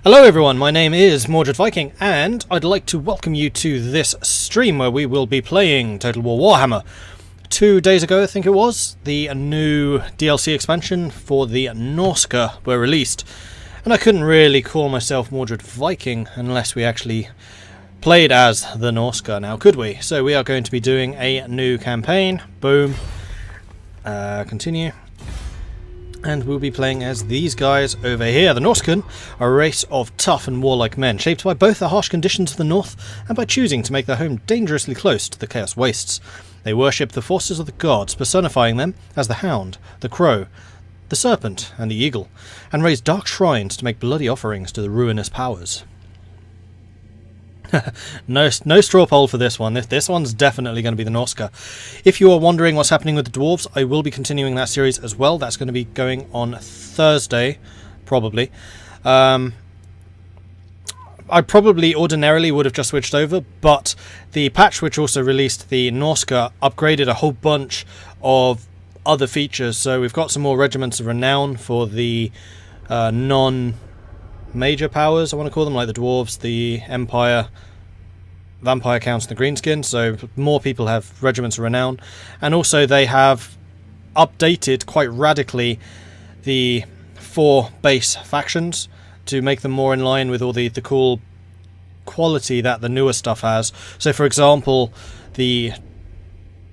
Hello everyone, my name is Mordred Viking, and I'd like to welcome you to this stream where we will be playing Total War Warhammer. 2 days ago, I think it was, the new DLC expansion for the Norsca were released, and I couldn't really call myself Mordred Viking unless we actually played as the Norsca now, could we? So we are going to be doing a new campaign. Boom. Continue. And we'll be playing as these guys over here. The Norscan are a race of tough and warlike men, shaped by both the harsh conditions of the north and by choosing to make their home dangerously close to the Chaos Wastes. They worship the forces of the gods, personifying them as the Hound, the Crow, the Serpent, and the Eagle, and raise dark shrines to make bloody offerings to the ruinous powers. No straw poll for this one. This one's definitely going to be the Norsca. If you are wondering what's happening with the dwarves, I will be continuing that series as well. That's going to be going on Thursday, probably. I probably ordinarily would have just switched over, but the patch which also released the Norsca upgraded a whole bunch of other features. So we've got some more regiments of renown for the non-major powers, I want to call them, like the dwarves, the Empire, Vampire Counts, and the Greenskin. So more people have regiments of renown, and also they have updated quite radically the 4 base factions to make them more in line with all the cool quality that the newer stuff has. So for example, the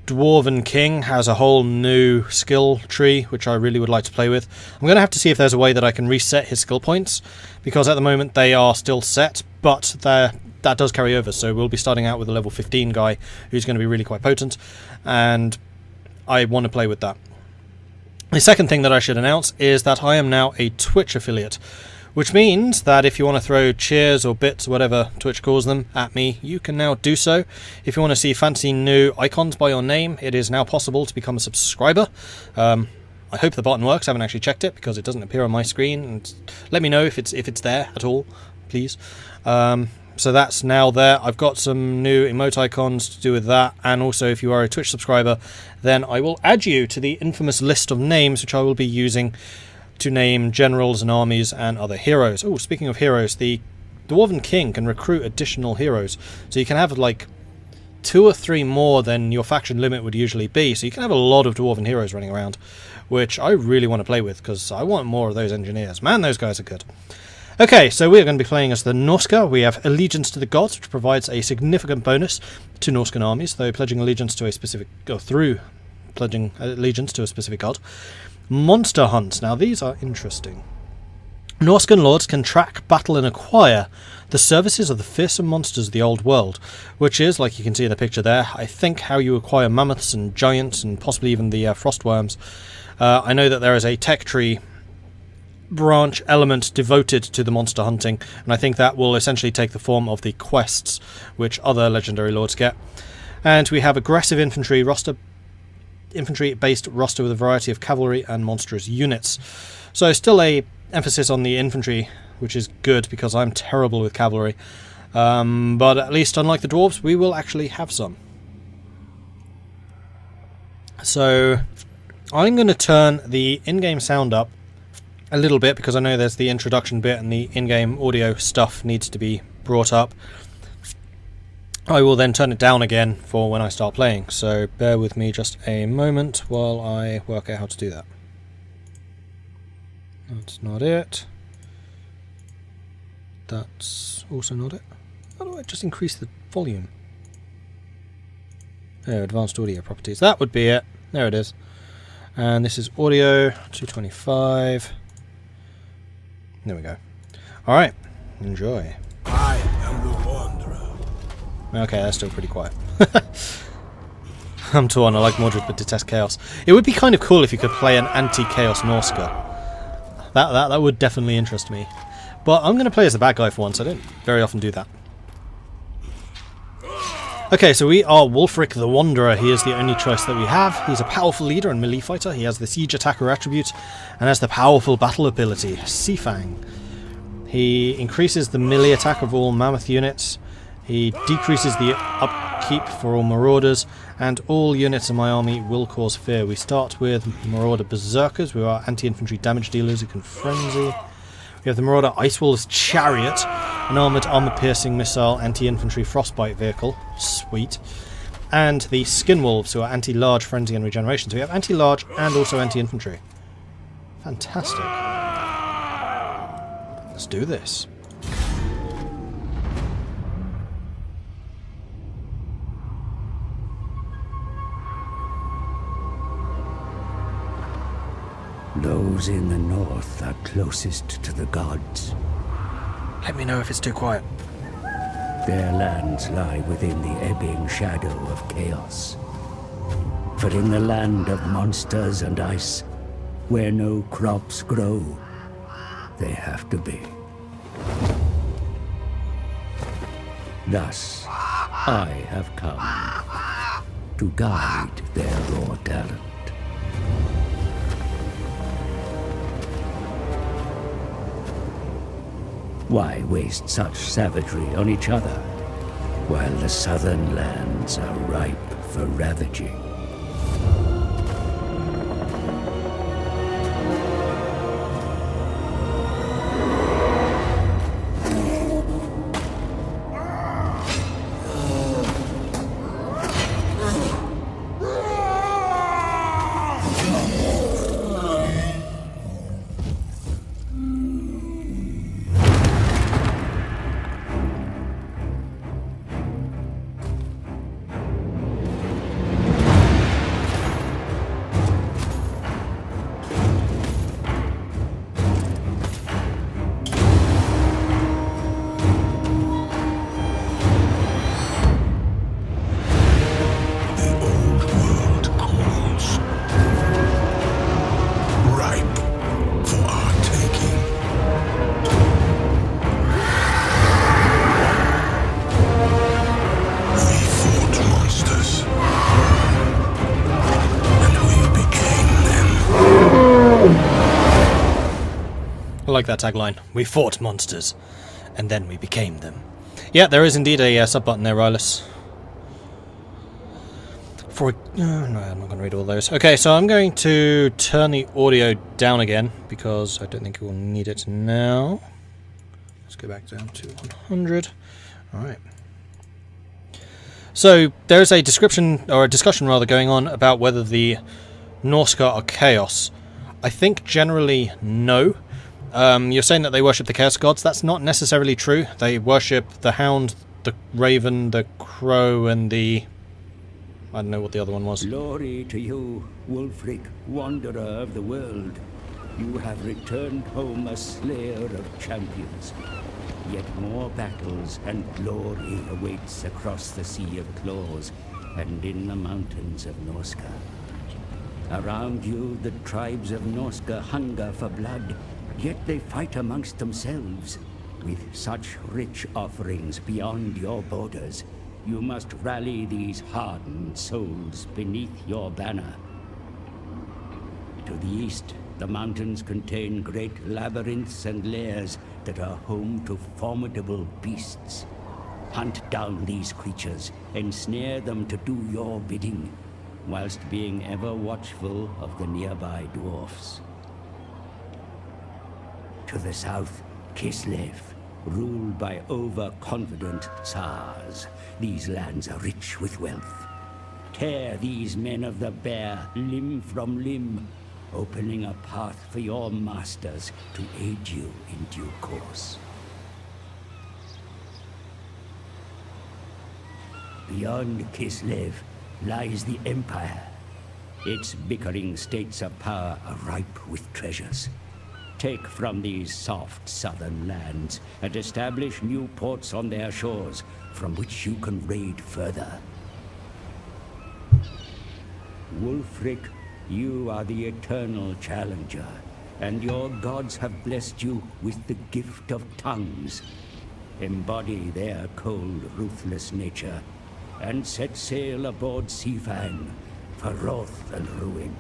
Dwarven King has a whole new skill tree, which I really would like to play with. I'm going to have to see if there's a way that I can reset his skill points, because at the moment they are still set, but that does carry over. So we'll be starting out with a level 15 guy who's going to be really quite potent, and I want to play with that. The second thing that I should announce is that I am now a Twitch affiliate, which means that if you want to throw cheers or bits, whatever Twitch calls them, at me, you can now do so. If you want to see fancy new icons by your name, it is now possible to become a subscriber. I hope the button works. I haven't actually checked it because it doesn't appear on my screen. And let me know if it's there at all, please. So that's now there. I've got some new emote icons to do with that, and also if you are a Twitch subscriber, then I will add you to the infamous list of names which I will be using to name generals and armies and other heroes. Oh, speaking of heroes, the Dwarven King can recruit additional heroes, so you can have like 2 or 3 more than your faction limit would usually be, so you can have a lot of Dwarven heroes running around, which I really want to play with because I want more of those engineers. Man, those guys are good. Okay, so we are going to be playing as the Norsca. We have Allegiance to the Gods, which provides a significant bonus to Norscan armies, though pledging allegiance to a specific, or through pledging allegiance to a specific god. Monster Hunts. Now these are interesting. Norscan lords can track, battle, and acquire the services of the fearsome monsters of the old world, which is, like you can see in the picture there, I think how you acquire mammoths and giants and possibly even the frostworms. I know that there is a tech tree branch element devoted to the monster hunting, and I think that will essentially take the form of the quests which other legendary lords get. And we have aggressive infantry-based roster with a variety of cavalry and monstrous units. So still a emphasis on the infantry, which is good because I'm terrible with cavalry. But at least, unlike the dwarves, we will actually have some. So I'm going to turn the in-game sound up a little bit because I know there's the introduction bit and the in-game audio stuff needs to be brought up. I will then turn it down again for when I start playing, so bear with me just a moment while I work out how to do that. That's not it. That's also not it. How do I just increase the volume? Oh, advanced audio properties. That would be it. There it is. And this is audio 225. There we go. Alright, enjoy. I am the Wanderer. Okay, that's still pretty quiet. I'm torn. I like Mordred but detest Chaos. It would be kind of cool if you could play an anti-Chaos Norsca. That would definitely interest me. But I'm going to play as the bad guy for once. I don't very often do that. Okay, so we are Wulfric the Wanderer. He is the only choice that we have. He's a powerful leader and melee fighter. He has the Siege Attacker attribute and has the powerful battle ability, Seafang. He increases the melee attack of all mammoth units. He decreases the upkeep for all marauders, and all units in my army will cause fear. We start with Marauder Berserkers, who are anti-infantry damage dealers who can frenzy. We have the Marauder Icewall's Chariot, an armoured, armour-piercing missile, anti-infantry frostbite vehicle. Sweet. And the Skinwolves, who are anti-large, frenzy, and regeneration. So we have anti-large and also anti-infantry. Fantastic. Let's do this. Those in the north are closest to the gods. Let me know if it's too quiet. Their lands lie within the ebbing shadow of chaos. For in the land of monsters and ice, where no crops grow, they have to be. Thus, I have come to guide their raw talent. Why waste such savagery on each other, while the southern lands are ripe for ravaging? I like that tagline. We fought monsters, and then we became them. Yeah, there is indeed a sub button there, Rylus. No, I'm not going to read all those. Okay, so I'm going to turn the audio down again, because I don't think we'll need it now. Let's go back down to 100. Alright. So, there is a description, or a discussion rather, going on about whether the Norsca are chaos. I think generally no. You're saying that they worship the Chaos Gods. That's not necessarily true. They worship the Hound, the Raven, the Crow, and the... I don't know what the other one was. Glory to you, Wulfric, wanderer of the world. You have returned home a slayer of champions. Yet more battles and glory awaits across the Sea of Claws and in the mountains of Norsca. Around you, the tribes of Norsca hunger for blood. Yet they fight amongst themselves. With such rich offerings beyond your borders, you must rally these hardened souls beneath your banner. To the east, the mountains contain great labyrinths and lairs that are home to formidable beasts. Hunt down these creatures, ensnare them to do your bidding, whilst being ever watchful of the nearby dwarfs. To the south, Kislev, ruled by overconfident Tsars. These lands are rich with wealth. Tear these men of the bear limb from limb, opening a path for your masters to aid you in due course. Beyond Kislev lies the Empire. Its bickering states of power are ripe with treasures. Take from these soft southern lands and establish new ports on their shores, from which you can raid further. Wulfric, you are the eternal challenger, and your gods have blessed you with the gift of tongues. Embody their cold, ruthless nature, and set sail aboard Seafang for wrath and ruin.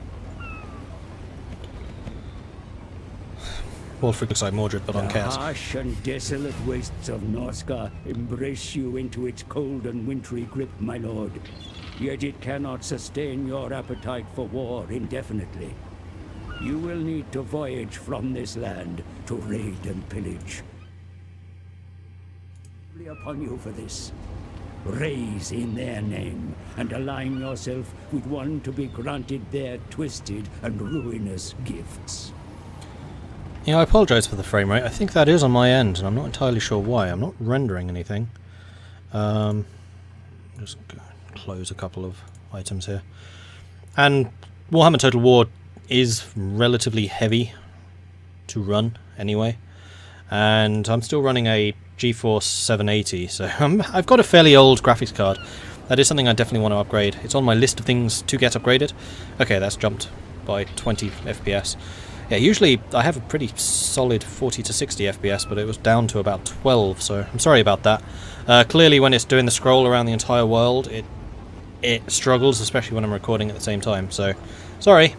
Wulfric looks like Mordred, but on chaos. The harsh and desolate wastes of Norsca embrace you into its cold and wintry grip, my lord. Yet it cannot sustain your appetite for war indefinitely. You will need to voyage from this land to raid and pillage. Upon you for this. Raise in their name and align yourself with one to be granted their twisted and ruinous gifts. Yeah, I apologise for the frame rate. I think that is on my end, and I'm not entirely sure why. I'm not rendering anything. Just close a couple of items here. And Warhammer Total War is relatively heavy to run anyway. And I'm still running a GeForce 780, so I've got a fairly old graphics card. That is something I definitely want to upgrade. It's on my list of things to get upgraded. Okay, that's jumped by 20 FPS. Yeah, usually I have a pretty solid 40 to 60 FPS, but it was down to about 12, so I'm sorry about that. Clearly when it's doing the scroll around the entire world, it struggles, especially when I'm recording at the same time, so sorry.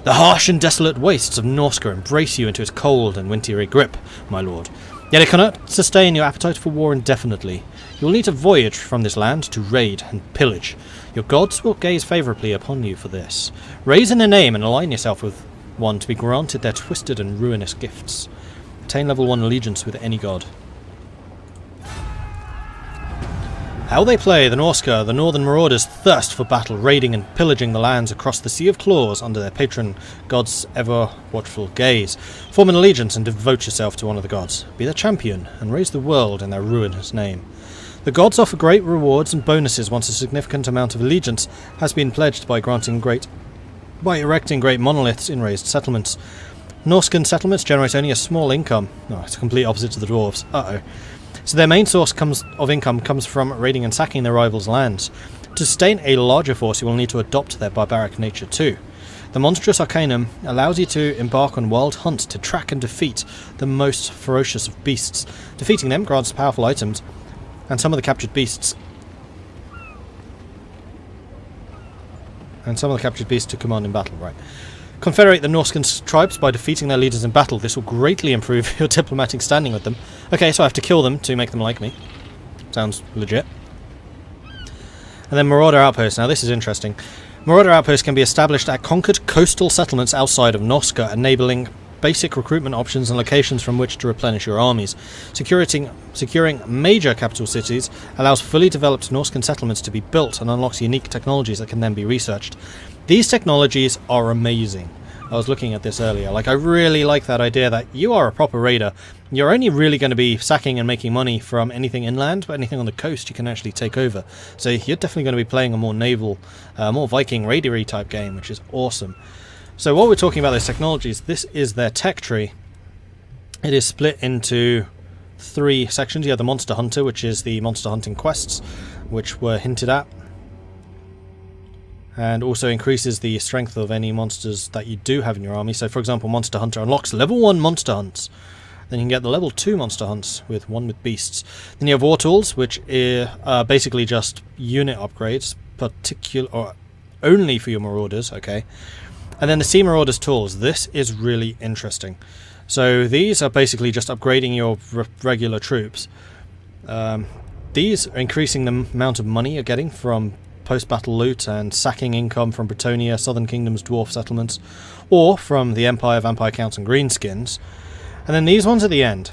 The harsh and desolate wastes of Norsca embrace you into its cold and wintry grip, my lord. Yet it cannot sustain your appetite for war indefinitely. You will need to voyage from this land to raid and pillage. Your gods will gaze favourably upon you for this. Raise in their name and align yourself with one to be granted their twisted and ruinous gifts. Attain level 1 allegiance with any god. How they play, the Norsca, the northern marauders thirst for battle, raiding and pillaging the lands across the Sea of Claws under their patron god's ever-watchful gaze. Form an allegiance and devote yourself to one of the gods. Be their champion and raise the world in their ruinous name. The gods offer great rewards and bonuses once a significant amount of allegiance has been pledged by erecting great monoliths in raised settlements. Norscan settlements generate only a small income. Oh, it's the complete opposite to the dwarves. Uh-oh. So their main source of income comes from raiding and sacking their rivals' lands. To sustain a larger force, you will need to adopt their barbaric nature too. The monstrous arcanum allows you to embark on wild hunts to track and defeat the most ferocious of beasts. Defeating them grants powerful items, and some of the captured beasts to command in battle. Right. Confederate the Norscan tribes by defeating their leaders in battle. This will greatly improve your diplomatic standing with them. Okay, so I have to kill them to make them like me. Sounds legit. And then Marauder Outposts. Now this is interesting. Marauder Outposts can be established at conquered coastal settlements outside of Norsca, enabling basic recruitment options and locations from which to replenish your armies. Securing major capital cities allows fully developed Norscan settlements to be built and unlocks unique technologies that can then be researched. These technologies are amazing. I was looking at this earlier. Like, I really like that idea that you are a proper raider. You're only really going to be sacking and making money from anything inland, but anything on the coast you can actually take over. So you're definitely going to be playing a more naval, more Viking raidery type game, which is awesome. So while we're talking about those technologies, this is their tech tree. It is split into 3 sections. You have the Monster Hunter, which is the monster hunting quests, which were hinted at, and also increases the strength of any monsters that you do have in your army. So for example, Monster Hunter unlocks level 1 monster hunts. Then you can get the level 2 monster hunts with with beasts. Then you have War Tools, which are basically just unit upgrades, or only for your marauders, okay. And then the Sea Marauders tools. This is really interesting. So these are basically just upgrading your regular troops. These are increasing the amount of money you're getting from post-battle loot and sacking income from Bretonia, Southern Kingdom's dwarf settlements, or from the Empire, Vampire Counts and Greenskins. And then these ones at the end.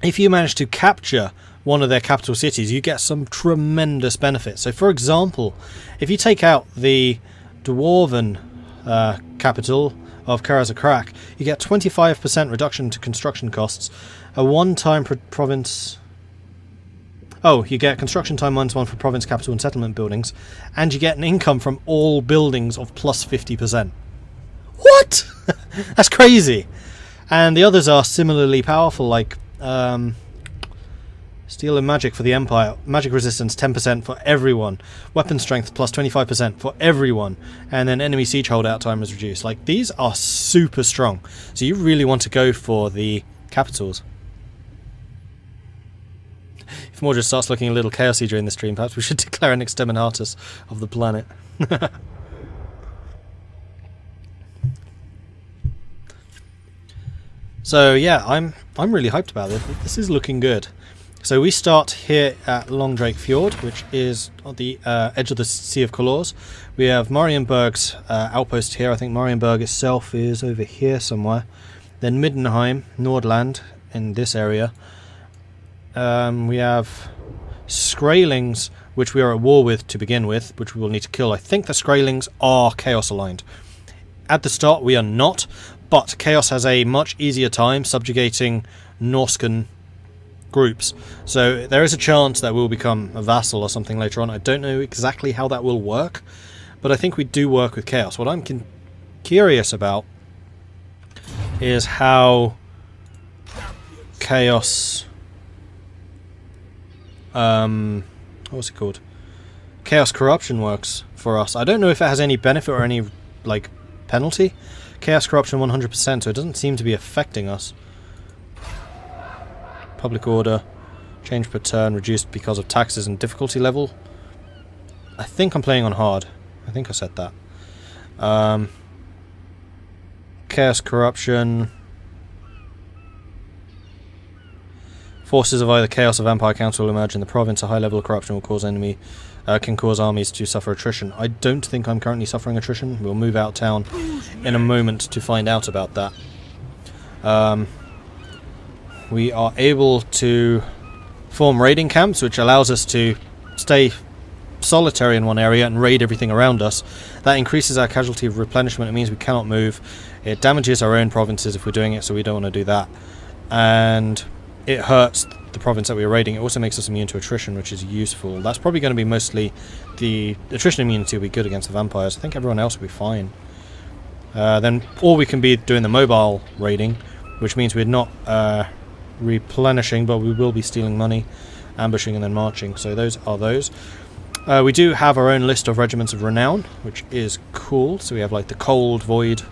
If you manage to capture one of their capital cities, you get some tremendous benefits. So for example, if you take out the Dwarven capital of Karazakrak, you get 25% reduction to construction costs, a one-time province... Oh, you get construction time -1 for province, capital and settlement buildings, and you get an income from all buildings of plus 50%. What? That's crazy! And the others are similarly powerful, like Steel and Magic for the Empire, Magic Resistance 10% for everyone, Weapon Strength plus 25% for everyone, and then enemy siege holdout time is reduced. Like, these are super strong, so you really want to go for the capitals. If Mordred starts looking a little chaosy during the stream, perhaps we should declare an exterminatus of the planet. So yeah, I'm really hyped about this. This is looking good. So we start here at Longdrake Fjord, which is on the edge of the Sea of Colors. We have Marienburg's outpost here. I think Marienburg itself is over here somewhere. Then Middenheim, Nordland, in this area. We have Skraelings, which we are at war with to begin with, which we will need to kill. I think the Skraelings are Chaos aligned. At the start we are not, but Chaos has a much easier time subjugating Norscan groups. So there is a chance that we'll become a vassal or something later on. I don't know exactly how that will work, but I think we do work with Chaos. What I'm curious about is how Chaos... what's it called? Chaos Corruption works for us. I don't know if it has any benefit or any, like, penalty. Chaos Corruption 100%, so it doesn't seem to be affecting us. Public order, change per turn, reduced because of taxes and difficulty level. I think I'm playing on hard. I think I said that. Chaos Corruption. Forces of either Chaos or Vampire Council will emerge in the province. A high level of corruption will cause can cause armies to suffer attrition. I don't think I'm currently suffering attrition. We'll move out of town in a moment to find out about that. We are able to form raiding camps, which allows us to stay solitary in one area and raid everything around us. That increases our casualty of replenishment. It means we cannot move. It damages our own provinces if we're doing it, so we don't want to do that. And it hurts the province that we're raiding. It also makes us immune to attrition, which is useful. That's probably going to be mostly... the attrition immunity will be good against the vampires. I think everyone else will be fine. Then, or we can be doing the mobile raiding, which means we're not replenishing, but we will be stealing money, ambushing, and then marching. So those are those. We do have our own list of regiments of renown, which is cool. So we have like the Cold Voider.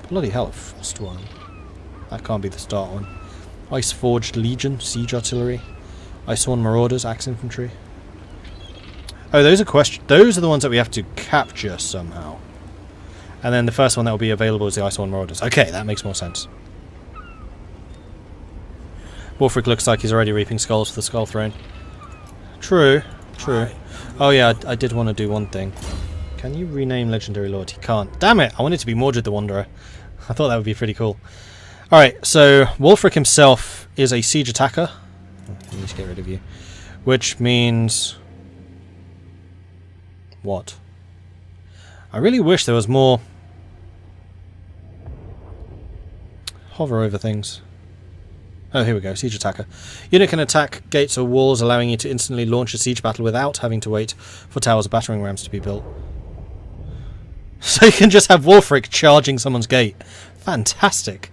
Bloody hell, a Frost one. That can't be the start one. Ice Forged Legion, Siege Artillery. Iceborne Marauders, Axe Infantry. Oh, those are the ones that we have to capture somehow. And then the first one that will be available is the Iceborne Marauders. Okay, that makes more sense. Wolfric looks like he's already reaping skulls for the Skull Throne. True, true. Oh yeah, I did want to do one thing. Can you rename Legendary Lord? He can't. Damn it! I wanted to be Mordred the Wanderer. I thought that would be pretty cool. Alright, so Wolfric himself is a siege attacker. I need to get rid of you. Which means... what? I really wish there was more... hover over things. Oh, here we go, siege attacker. Unit can attack gates or walls, allowing you to instantly launch a siege battle without having to wait for towers or battering rams to be built. So you can just have Wolfric charging someone's gate. Fantastic.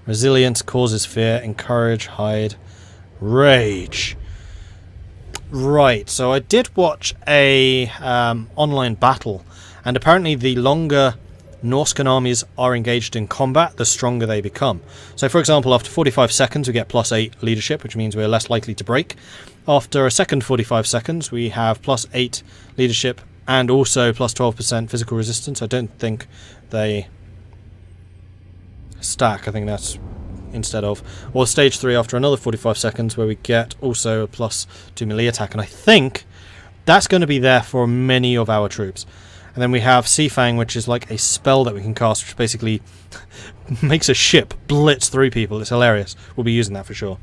Resilience, causes fear, encourage, hide, rage. Right, so I did watch a online battle, and apparently the longer Norscan armies are engaged in combat, the stronger they become. So for example, after 45 seconds we get +8 leadership, which means we're less likely to break. After a second 45 seconds we have +8 leadership and also +12% physical resistance. I don't think they stack, I think that's instead of. Or stage 3 after another 45 seconds where we get also a +2 melee attack, and I think that's going to be there for many of our troops. And then we have Seafang, which is like a spell that we can cast, which basically makes a ship blitz through people. It's hilarious. We'll be using that for sure.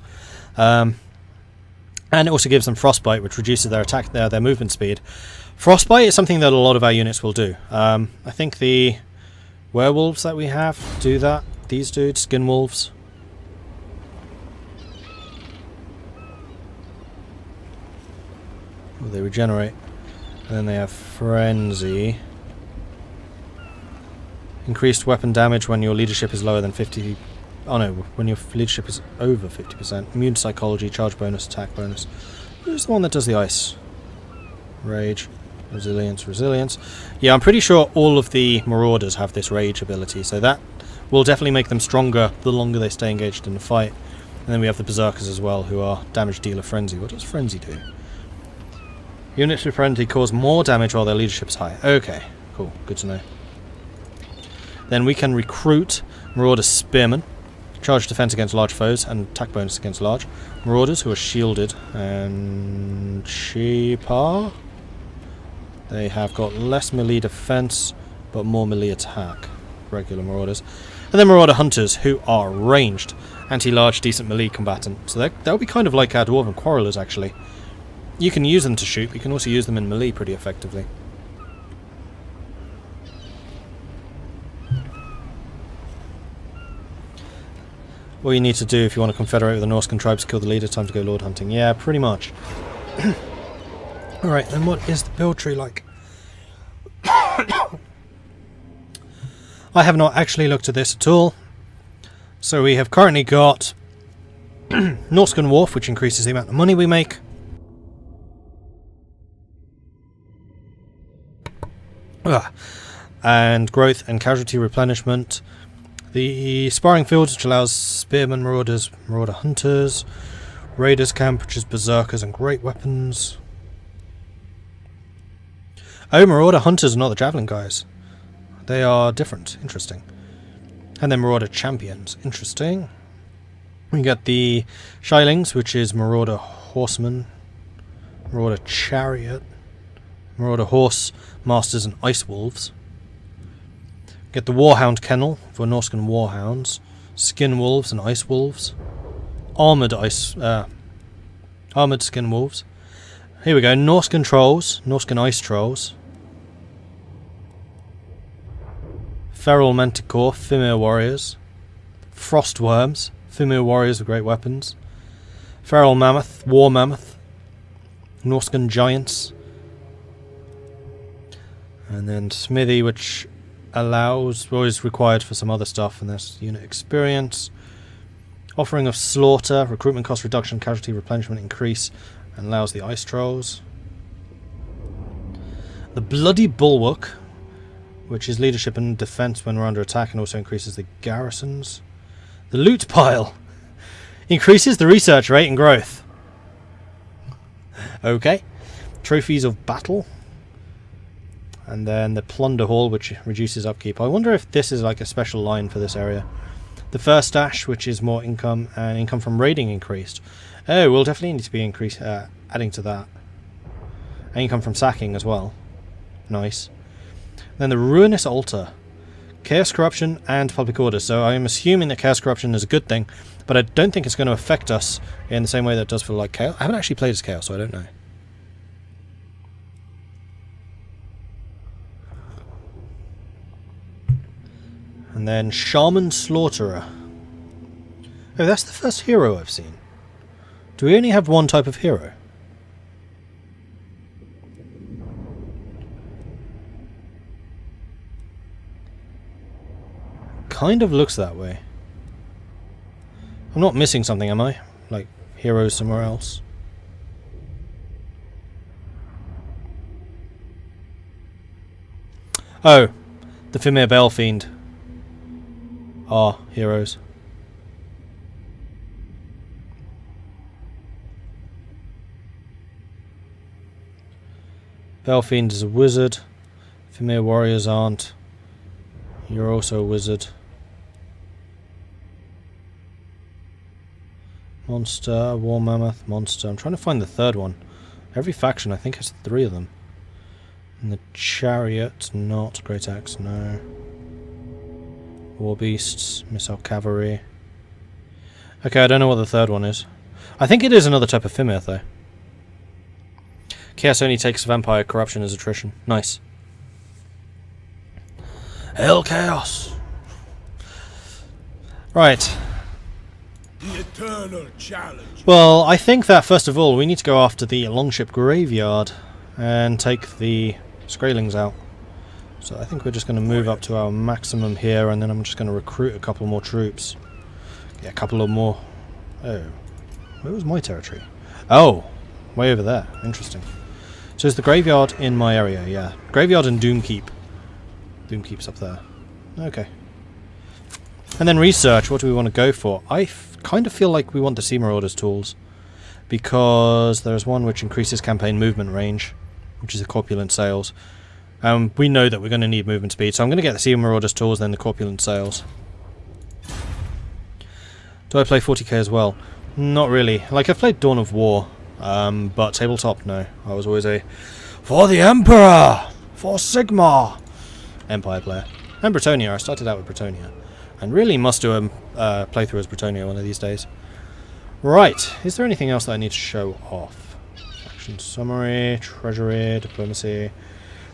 And it also gives them Frostbite, which reduces their attack, their movement speed. Frostbite is something that a lot of our units will do. I think the werewolves that we have do that. These dudes, skin wolves. Oh, they regenerate. And then they have Frenzy. Increased weapon damage when your leadership is lower than 50... oh no, when your leadership is over 50%. Immune Psychology, charge bonus, attack bonus. Who's the one that does the ice? Rage, Resilience, Resilience. Yeah, I'm pretty sure all of the Marauders have this Rage ability, so that will definitely make them stronger the longer they stay engaged in the fight. And then we have the Berserkers as well, who are Damage Dealer Frenzy. What does Frenzy do? Units with Frenzy cause more damage while their leadership is high. Okay, cool, good to know. Then we can recruit Marauder Spearmen, charge defense against large foes, and attack bonus against large. Marauders, who are shielded and cheaper. They have got less melee defense, but more melee attack. Regular Marauders. And then Marauder Hunters, who are ranged, anti-large, decent melee combatant. So they'll be kind of like our Dwarven Quarrelers, actually. You can use them to shoot, but you can also use them in melee pretty effectively. What you need to do if you want to confederate with the Norscan tribes, kill the leader, time to go lord hunting. Yeah, pretty much. Alright, then what is the build tree like? I have not actually looked at this at all. So we have currently got Norscan Wharf, which increases the amount of money we make. And growth and casualty replenishment. The sparring fields, which allows spearmen, marauders, marauder hunters. Raiders camp, which is berserkers and great weapons. Oh, marauder hunters are not the javelin guys. They are different. Interesting. And then marauder champions. Interesting. We got the shylings, which is marauder horsemen, marauder chariot, marauder horse masters, and ice wolves. Get the Warhound Kennel for Norscan Warhounds, Skin Wolves and Ice Wolves, Armoured Skin Wolves. Here we go, Norscan Trolls, Norscan Ice Trolls, Feral Manticore, Fimir Warriors, Frost Worms, Fimir Warriors with great weapons, Feral Mammoth, War Mammoth, Norscan Giants, and then Smithy, which allows, well, is required for some other stuff, and there's unit experience, offering of slaughter, recruitment cost reduction, casualty replenishment increase, and allows the ice trolls. The Bloody Bulwark, which is leadership and defense when we're under attack, and also increases the garrisons. The Loot Pile increases the research rate and growth. Okay. Trophies of Battle. And then the Plunder Hall, which reduces upkeep. I wonder if this is like a special line for this area. The First Stash, which is more income, and income from raiding increased. Oh, we'll definitely need to be adding to that. And income from sacking as well. Nice. Then the Ruinous Altar. Chaos Corruption and Public Order. So I'm assuming that Chaos Corruption is a good thing, but I don't think it's going to affect us in the same way that it does for like Chaos. I haven't actually played as Chaos, so I don't know. And then Shaman Slaughterer. Oh, that's the first hero I've seen. Do we only have one type of hero? Kind of looks that way. I'm not missing something, am I? Like heroes somewhere else? Oh, the Fimir Balefiend are heroes. Balefiend is a wizard. Fimir warriors aren't. You're also a wizard. Monster, War Mammoth, Monster. I'm trying to find the third one. Every faction I think has 3 of them. And the Chariot, not. Great Axe, no. War Beasts, Missile Cavalry. Okay, I don't know what the third one is. I think it is another type of Fimir, though. Chaos only takes Vampire Corruption as attrition. Nice. Hell Chaos! Right. The eternal challenge. Well, I think that, first of all, we need to go after the Longship Graveyard and take the Skraelings out. So I think we're just going to move up to our maximum here, and then I'm just going to recruit a couple more troops. Yeah, a couple of more. Oh. Where was my territory? Oh! Way over there. Interesting. So is the graveyard in my area? Yeah. Graveyard and Doomkeep. Doomkeep's up there. Okay. And then research. What do we want to go for? I kind of feel like we want the Sea Marauders tools, because there's one which increases campaign movement range, which is the Corpulent Sails. We know that we're going to need movement speed, so I'm going to get the Sea Marauders tools, then the Corpulent Sails. Do I play 40k as well? Not really. Like, I've played Dawn of War, but tabletop, no. I was always a for the Emperor! For Sigmar! Empire player. And Bretonia. I started out with Bretonia. And really must do a playthrough as Bretonia one of these days. Right. Is there anything else that I need to show off? Action summary, treasury, diplomacy.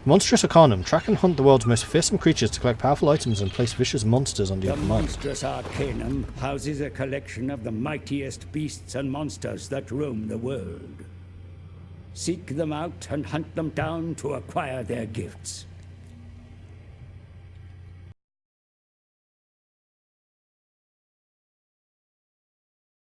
Monstrous Arcanum. Track and hunt the world's most fearsome creatures to collect powerful items and place vicious monsters under your The command. Monstrous Arcanum houses a collection of the mightiest beasts and monsters that roam the world. Seek them out and hunt them down to acquire their gifts.